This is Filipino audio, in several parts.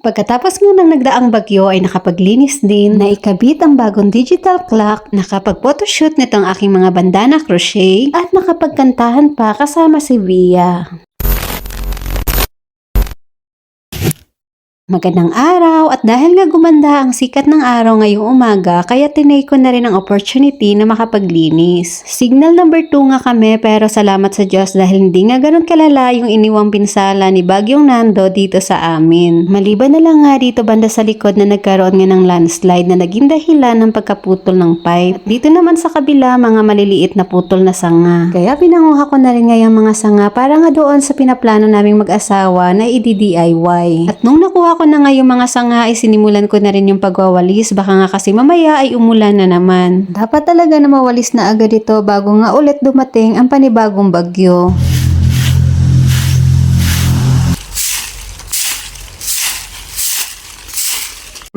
Pagkatapos nga ng nagdaang bagyo ay nakapaglinis din, naikabit ang bagong digital clock, nakapag-photoshoot nitong aking mga bandana crochet, at nakapagkantahan pa kasama si Via. Magandang araw, at dahil nga gumanda ang sikat ng araw ngayong umaga, kaya tinay ko na rin ang opportunity na makapaglinis. Signal number 2 nga kami, pero salamat sa Diyos dahil hindi nga ganun kalala yung iniwang pinsala ni Bagyong Nando dito sa amin. Maliban na lang nga dito banda sa likod na nagkaroon nga ng landslide na naging dahilan ng pagkaputol ng pipe. At dito naman sa kabila, mga maliliit na putol na sanga. Kaya pinanguha ko na rin nga yung mga sanga para nga doon sa pinaplano naming mag-asawa na i-DIY. At nung nakuha ko na nga yung mga sanga ay sinimulan ko na rin yung pagwawalis, baka nga kasi mamaya ay umulan na naman. Dapat talaga na mawalis na agad ito bago nga ulit dumating ang panibagong bagyo.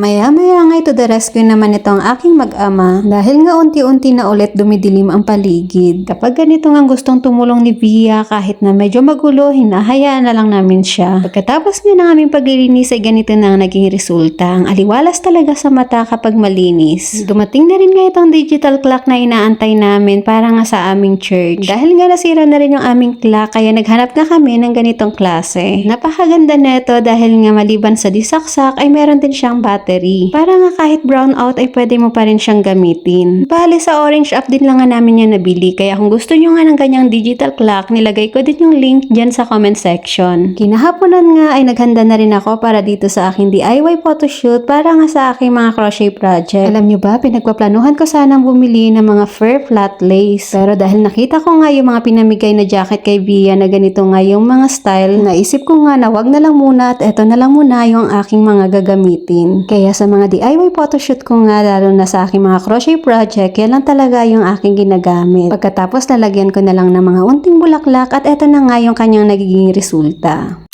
Maya-maya nga ito the rescue naman itong aking mag-ama dahil nga unti-unti na ulit dumidilim ang paligid. Kapag ganito nga gustong tumulong ni Via kahit na medyo magulo, hinahayaan na lang namin siya. Pagkatapos nga ng aming paglilinis ay ganito na ang naging resulta. Ang aliwalas talaga sa mata kapag malinis. Dumating na rin nga itong digital clock na inaantay namin para nga sa aming church. Dahil nga nasira na rin yung aming clock kaya naghanap nga kami ng ganitong klase. Napakaganda neto dahil nga maliban sa disaksak ay meron din siyang battery. Para nga kahit brown out ay pwede mo pa rin siyang gamitin. Bale sa Orange app din lang nga namin yan nabili. Kaya kung gusto nyo nga ng ganyang digital clock, nilagay ko din yung link dyan sa comment section. Kinahaponan nga ay naghanda na rin ako para dito sa aking DIY photoshoot para nga sa aking mga crochet project. Alam nyo ba, pinagpaplanuhan ko sanang bumili ng mga fur flat lace. Pero dahil nakita ko nga yung mga pinamigay na jacket kay Via na ganito nga yung mga style, naisip ko nga na wag na lang muna at eto na lang muna yung aking mga gagamitin. Kaya sa mga DIY photoshoot ko nga, lalo na sa aking mga crochet project, yan lang talaga yung aking ginagamit. Pagkatapos lalagyan ko na lang ng mga unting bulaklak at eto na nga yung kanyang nagiging resulta.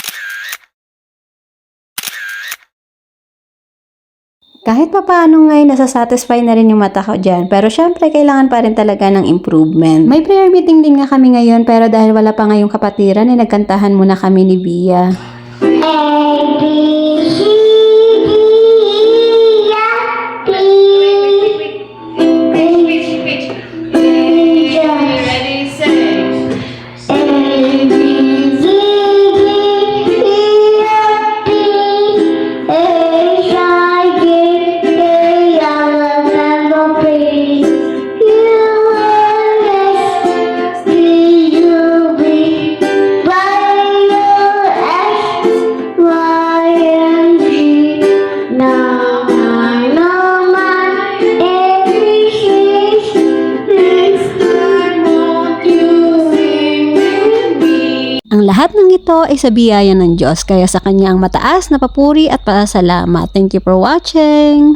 Kahit pa paano ngay, nasasatisfy na rin yung mata ko dyan. Pero syempre, kailangan pa rin talaga ng improvement. May prayer meeting din nga kami ngayon, pero dahil wala pa ngayong kapatiran, ay nagkantahan muna kami ni Via. Ang lahat ng ito ay sa biyaya ng Diyos, kaya sa Kanya ang mataas na papuri at pasalamat. Thank you for watching!